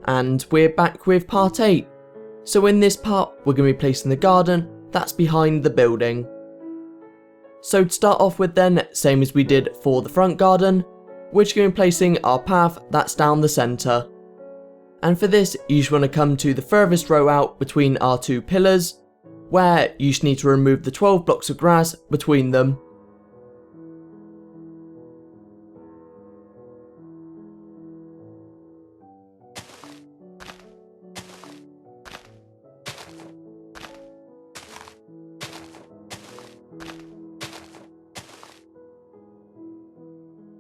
And we're back with part 8. So in this part, we're going to be placing the garden that's behind the building. So to start off with then, same as we did for the front garden, we're just going to be placing our path that's down the centre. And for this, you just want to come to the furthest row out between our two pillars, where you just need to remove the 12 blocks of grass between them.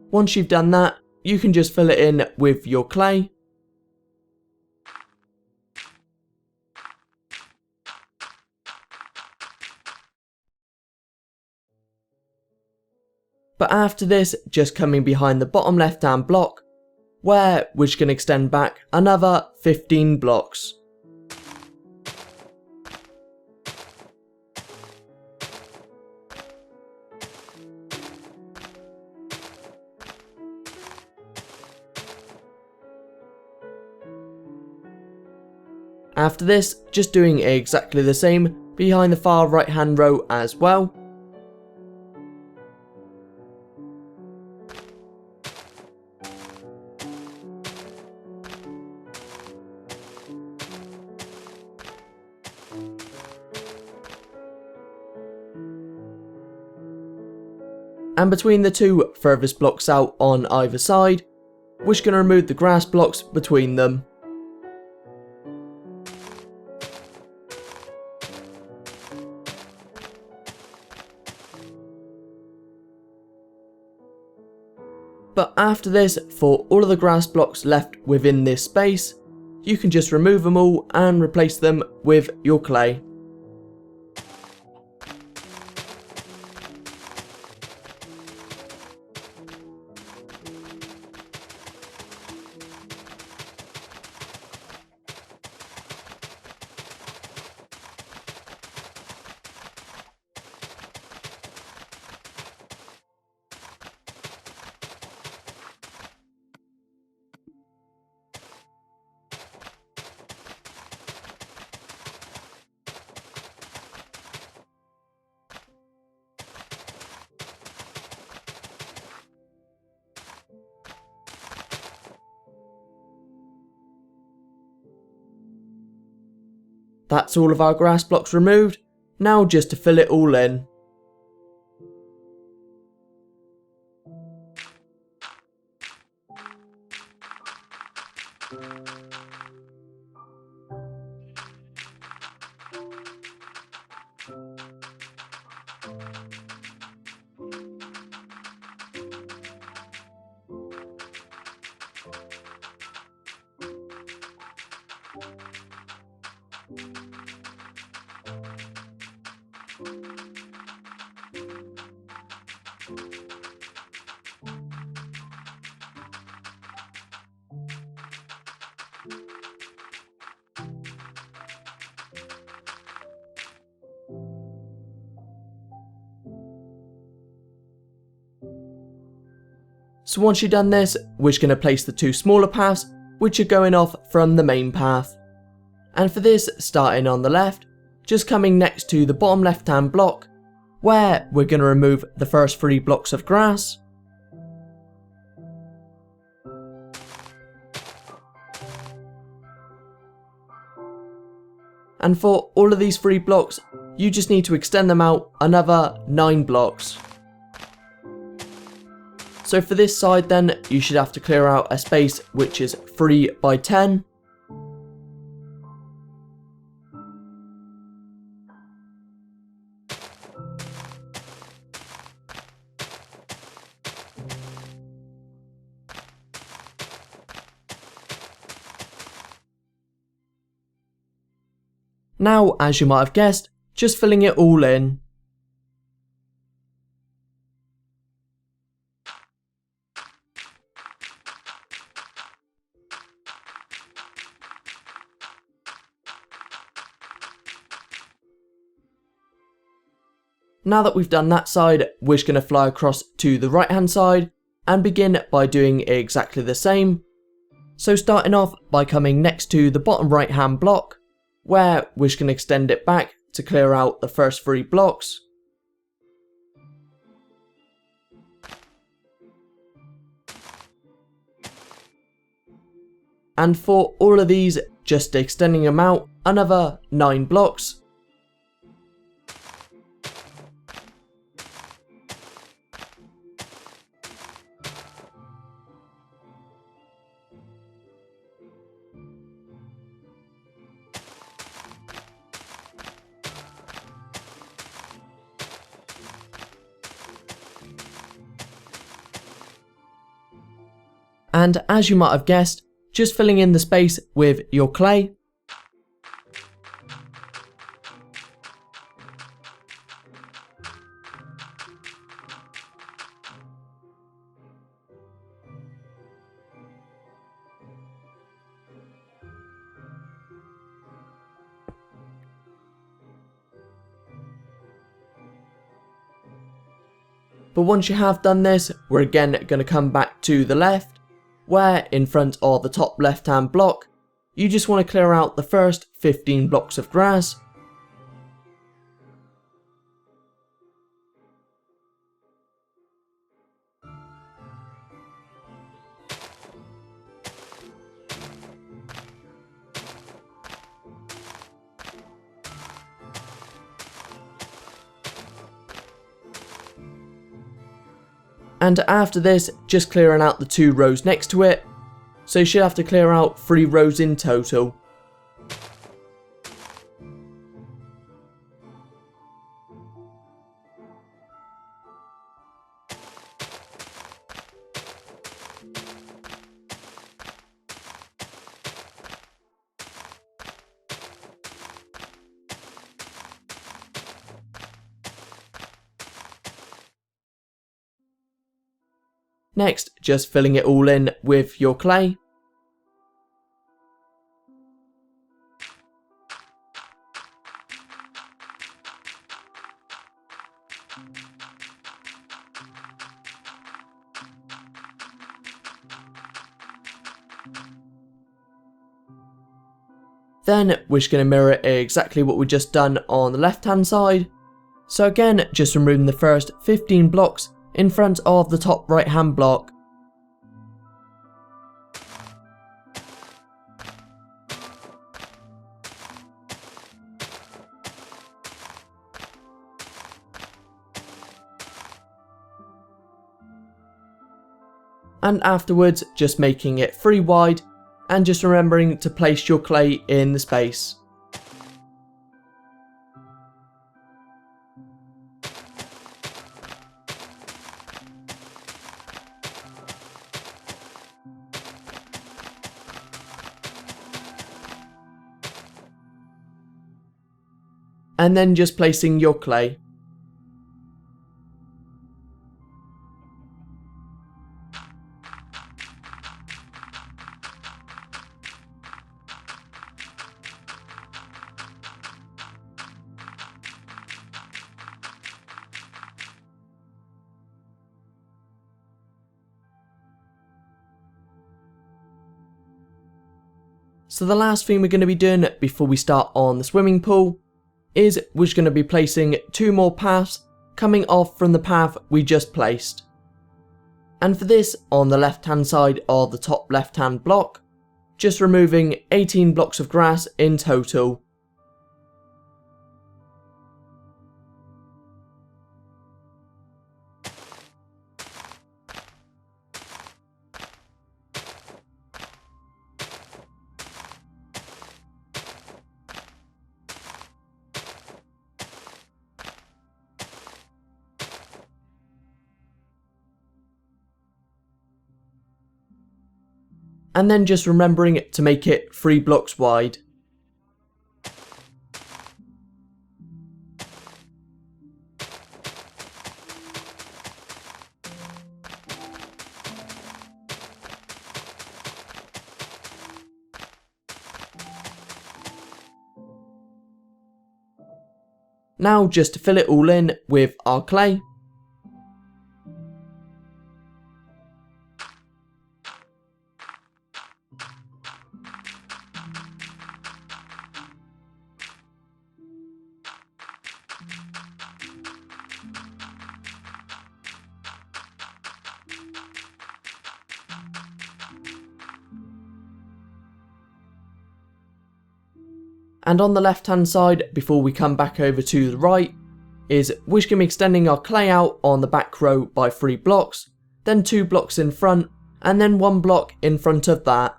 Once you've done that, you can just fill it in with your clay. But after this, just coming behind the bottom left hand block, where we're just going to extend back another 15 blocks. After this, just doing exactly the same behind the far right hand row as well. And between the two furthest blocks out on either side, we're just going to remove the grass blocks between them. But after this, for all of the grass blocks left within this space, you can just remove them all and replace them with your clay. That's all of our grass blocks removed, now just to fill it all in. So once you've done this, we're just going to place the two smaller paths, which are going off from the main path. And for this, starting on the left, just coming next to the bottom left hand block, where we're going to remove the first 3 blocks of grass. And for all of these 3 blocks, you just need to extend them out another 9 blocks. So for this side then, you should have to clear out a space which is 3 by 10. Now, as you might have guessed, just filling it all in. Now that we've done that side, we're just going to fly across to the right hand side and begin by doing exactly the same. So starting off by coming next to the bottom right hand block, where we're just going to extend it back to clear out the first 3 blocks. And for all of these, just extending them out another 9 blocks. And as you might have guessed, just filling in the space with your clay. But once you have done this, we're again going to come back to the left, where in front of the top left hand block, you just want to clear out the first 15 blocks of grass. And after this, just clearing out the 2 rows next to it, so you should have to clear out 3 rows in total. Next, just filling it all in with your clay. Then we're just going to mirror exactly what we just done on the left hand side. So again, just removing the first 15 blocks in front of the top right hand block. And afterwards, just making it 3 wide and just remembering to place your clay in the space. And then just placing your clay. So the last thing we're going to be doing before we start on the swimming pool is we're just going to be placing 2 more paths coming off from the path we just placed. And for this, on the left hand side of the top left hand block, just removing 18 blocks of grass in total. And then just remembering to make it 3 blocks wide. Now just to fill it all in with our clay. And on the left hand side, before we come back over to the right, is we're going to be extending our clay out on the back row by 3 blocks, then 2 blocks in front, and then 1 block in front of that.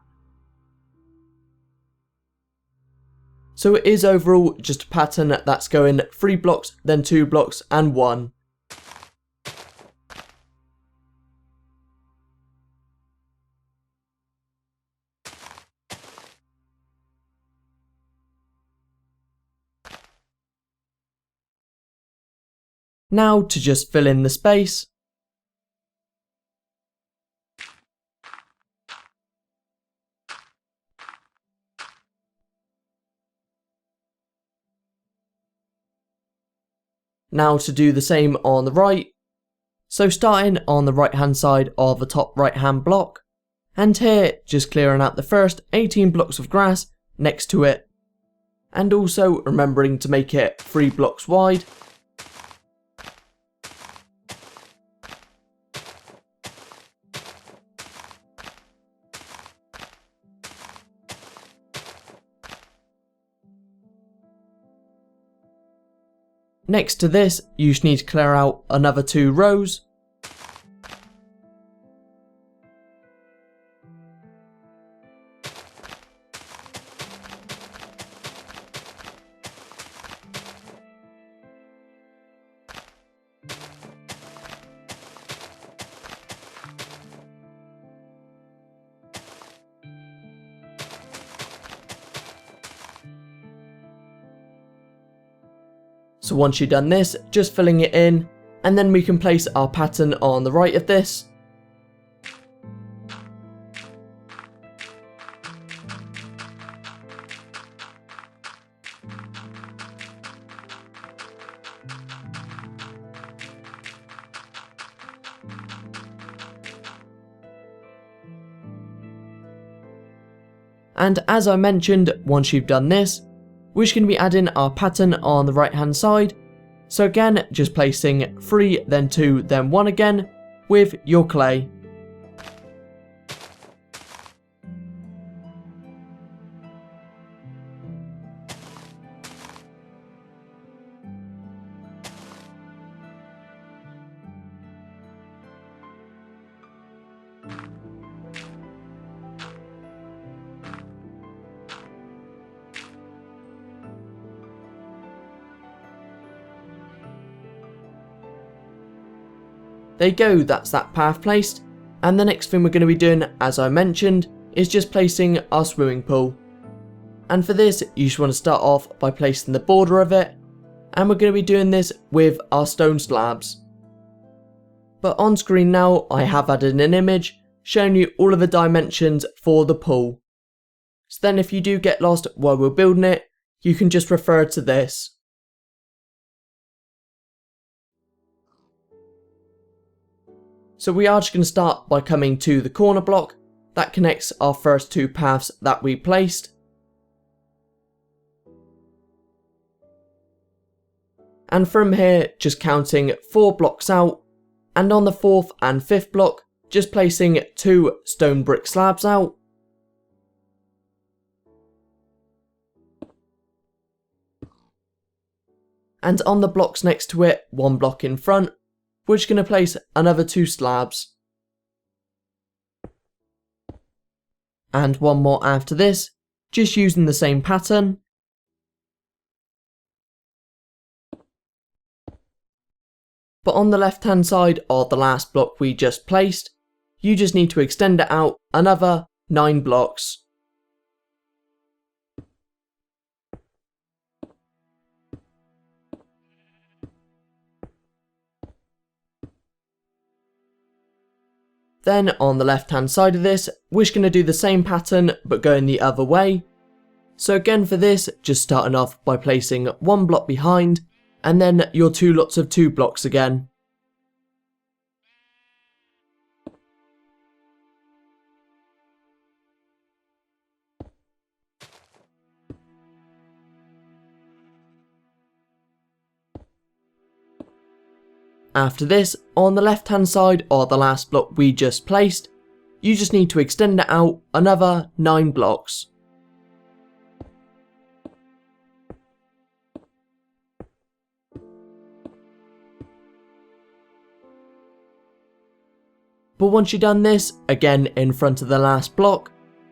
So it is overall just a pattern that's going 3 blocks, then 2 blocks, and 1. Now to just fill in the space. Now to do the same on the right. So starting on the right hand side of the top right hand block, and here just clearing out the first 18 blocks of grass next to it, and also remembering to make it 3 blocks wide. Next to this, you just need to clear out another 2 rows. So once you've done this, just filling it in, and then we can place our pattern on the right of this. And as I mentioned, once you've done this, we're just going to be adding our pattern on the right hand side. So again, just placing 3, then 2, then 1 again with your clay. There you go, that's that path placed. And the next thing we're going to be doing, as I mentioned, is just placing our swimming pool. And for this, you just want to start off by placing the border of it. And we're going to be doing this with our stone slabs. But on screen now, I have added an image showing you all of the dimensions for the pool. So then if you do get lost while we're building it, you can just refer to this. So we are just going to start by coming to the corner block that connects our first 2 paths that we placed. And from here, just counting 4 blocks out, and on the 4th and 5th block, just placing 2 stone brick slabs out. And on the blocks next to it, 1 block in front, we're just going to place another 2 slabs. And 1 more after this, just using the same pattern. But on the left hand side of the last block we just placed, you just need to extend it out another 9 blocks. Then on the left hand side of this, we're just going to do the same pattern but going the other way. So again for this, just starting off by placing 1 block behind, and then your 2 lots of 2 blocks again. After this, on the left hand side of the last block we just placed, you just need to extend it out another 9 blocks. But once you've done this, again in front of the last block,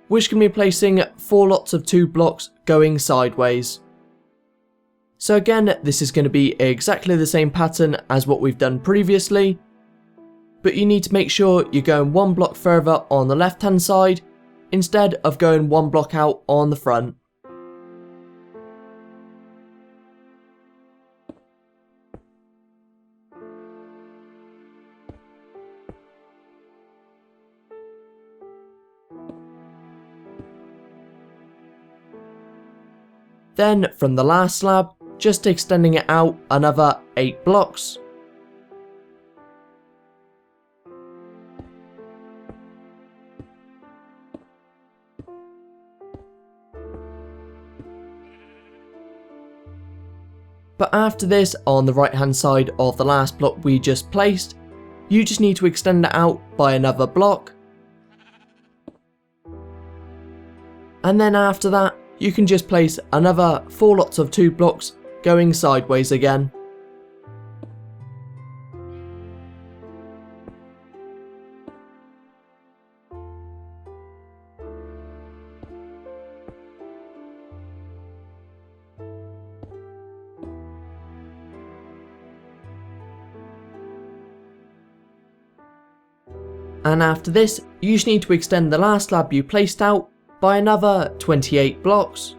we're just going to be placing 4 lots of 2 blocks going sideways. So again, this is going to be exactly the same pattern as what we've done previously, but you need to make sure you're going 1 block further on the left hand side, instead of going 1 block out on the front. Then from the last slab, just extending it out another 8 blocks. But after this, on the right hand side of the last block we just placed, you just need to extend it out by another block. And then after that, you can just place another 4 lots of 2 blocks going sideways again. And after this, you just need to extend the last slab you placed out by another 28 blocks.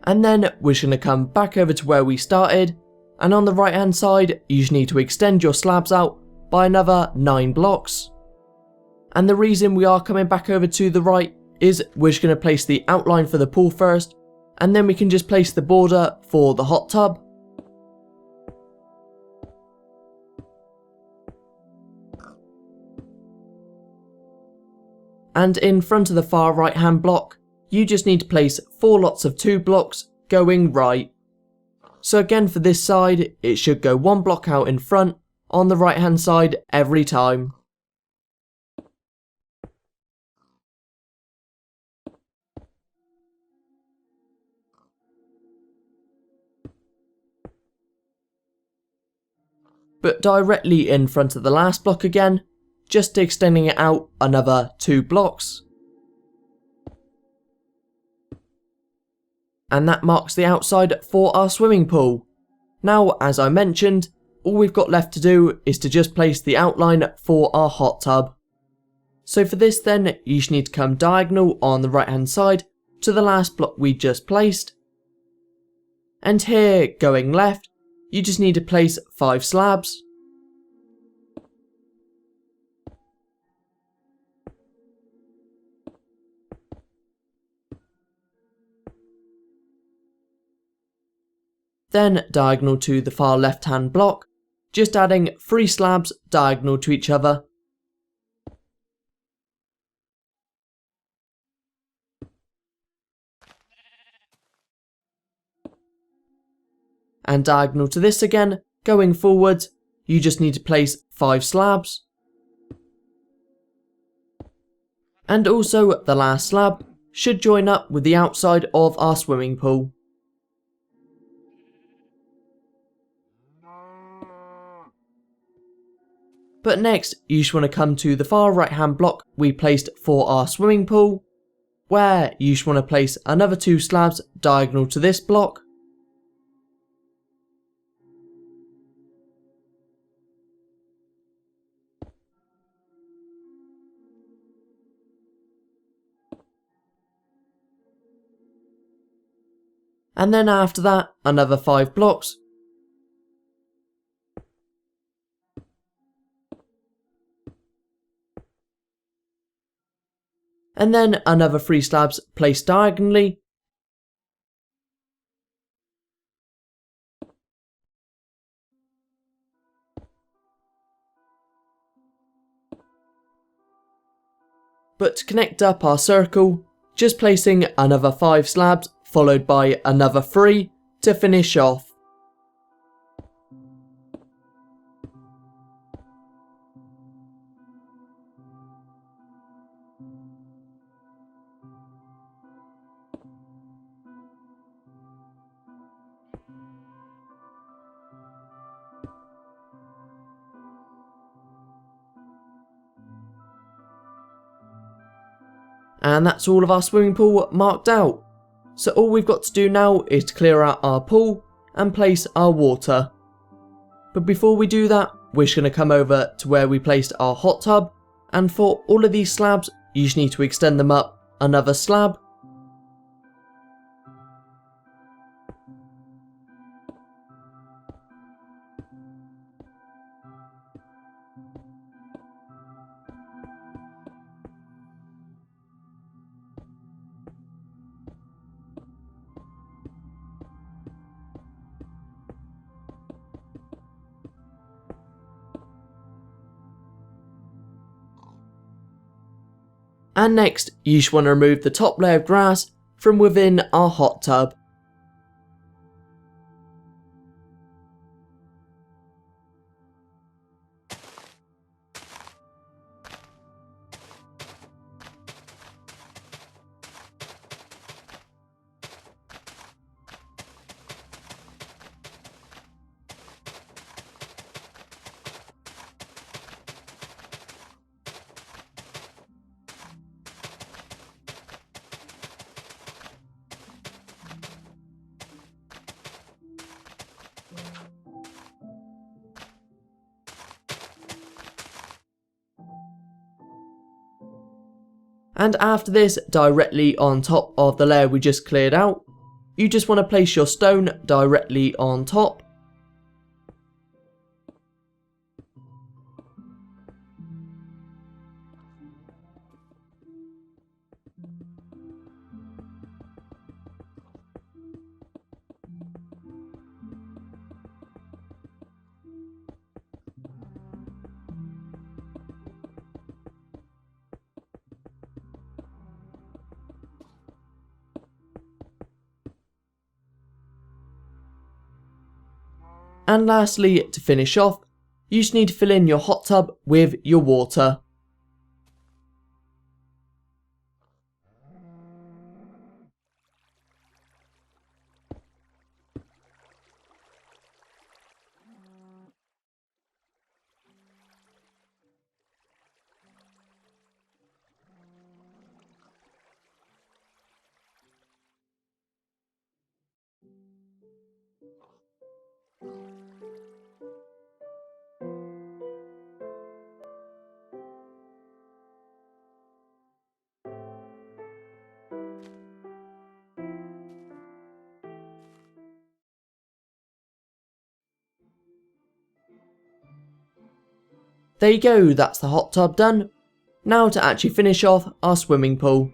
And then we're just going to come back over to where we started, and on the right hand side you just need to extend your slabs out by another 9 blocks. And the reason we are coming back over to the right is we're just going to place the outline for the pool first, and then we can just place the border for the hot tub. And in front of the far right hand block, you just need to place 4 lots of 2 blocks going right. So again for this side, it should go 1 block out in front on the right hand side every time. But directly in front of the last block again, just extending it out another 2 blocks. And that marks the outside for our swimming pool. Now, as I mentioned, all we've got left to do is to just place the outline for our hot tub. So for this then, you just need to come diagonal on the right hand side to the last block we just placed. And here, going left, you just need to place 5 slabs. Then diagonal to the far left hand block, just adding 3 slabs diagonal to each other. And diagonal to this again, going forward, you just need to place 5 slabs. And also the last slab should join up with the outside of our swimming pool. But next, you just want to come to the far right hand block we placed for our swimming pool. where you just want to place another 2 slabs diagonal to this block. And then after that, another 5 blocks. And then another 3 slabs placed diagonally. But to connect up our circle, just placing another 5 slabs followed by another 3 to finish off. And that's all of our swimming pool marked out. So all we've got to do now is to clear out our pool and place our water. But before we do that, we're just going to come over to where we placed our hot tub, and for all of these slabs, you just need to extend them up another slab. And next, you just want to remove the top layer of grass from within our hot tub. And after this, directly on top of the layer we just cleared out, you just want to place your stone directly on top. And lastly, to finish off, you just need to fill in your hot tub with your water. There you go, that's the hot tub done. Now to actually finish off our swimming pool.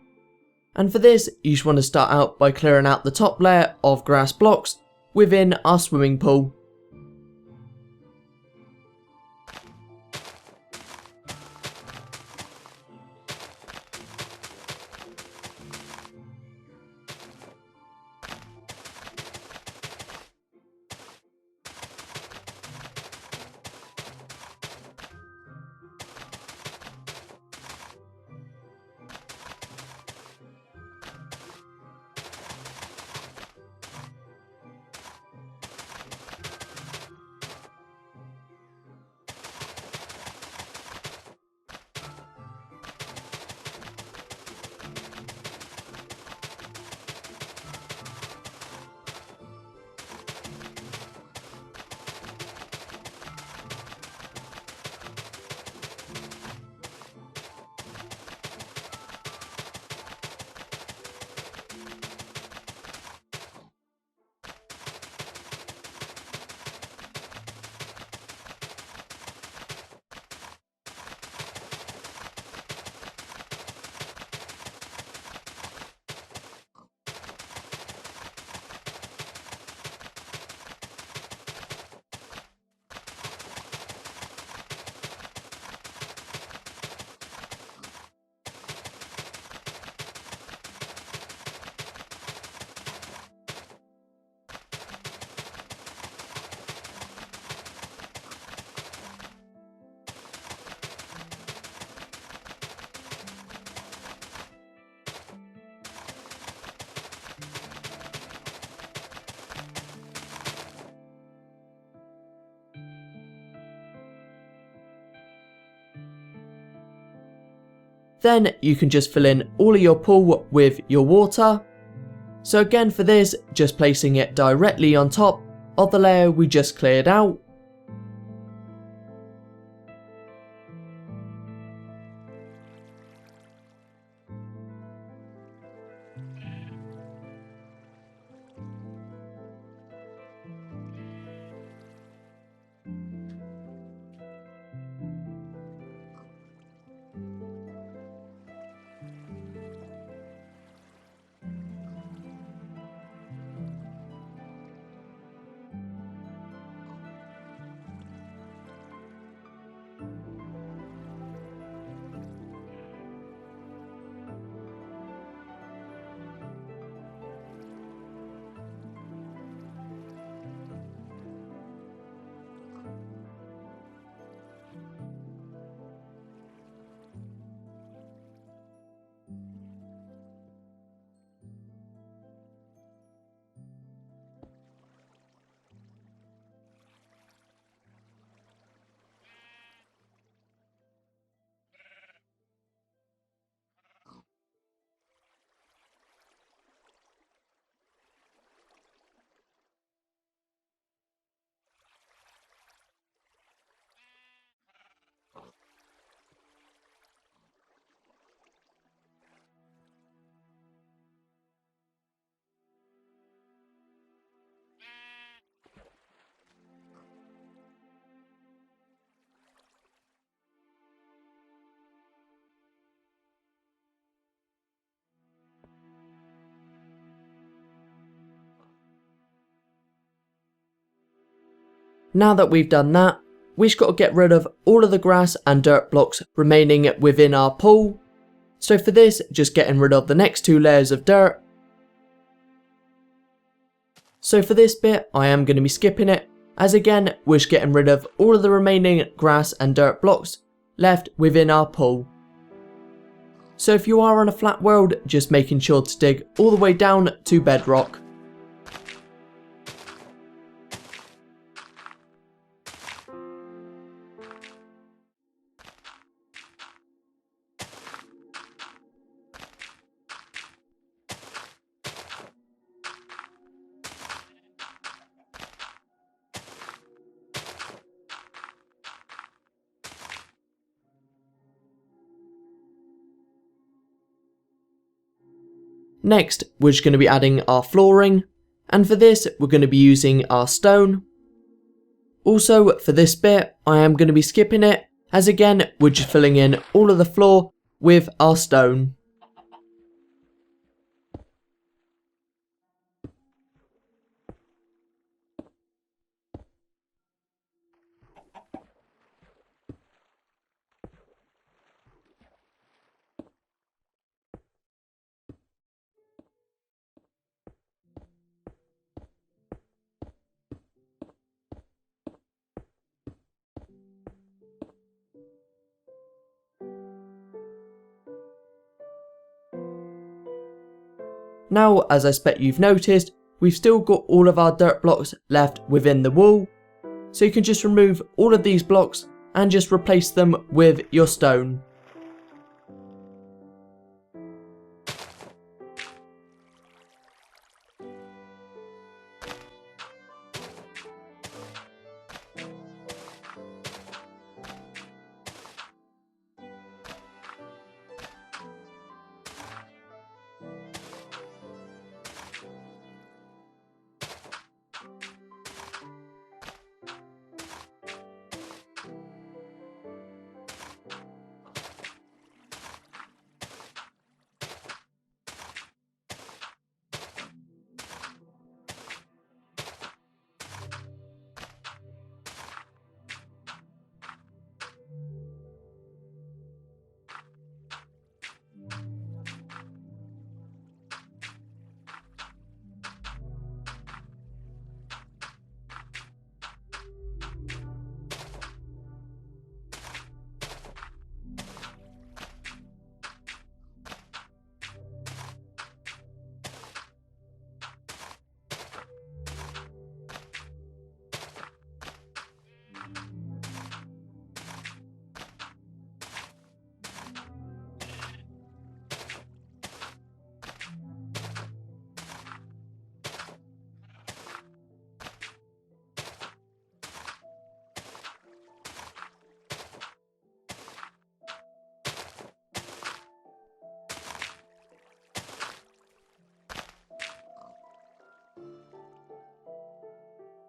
And for this, you just want to start out by clearing out the top layer of grass blocks within our swimming pool. Then you can just fill in all of your pool with your water. So again for this, just placing it directly on top of the layer we just cleared out. Now that we've done that, we've got to get rid of all of the grass and dirt blocks remaining within our pool. So for this, just getting rid of the next 2 layers of dirt. So for this bit, I am going to be skipping it, as again, we're just getting rid of all of the remaining grass and dirt blocks left within our pool. So if you are on a flat world, just making sure to dig all the way down to bedrock. Next, we're just going to be adding our flooring, and for this, we're going to be using our stone. Also, for this bit, I am going to be skipping it, as again, we're just filling in all of the floor with our stone. Now, as I expect you've noticed, we've still got all of our dirt blocks left within the wall, so you can just remove all of these blocks and just replace them with your stone.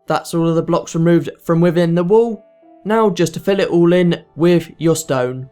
that's all of the blocks removed from within the wall. Now just to fill it all in with your stone.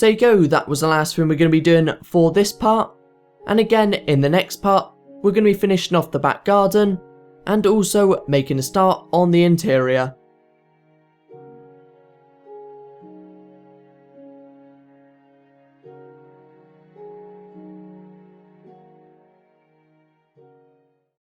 So you go, that was the last thing we're going to be doing for this part. And again, in the next part, we're going to be finishing off the back garden and also making a start on the interior.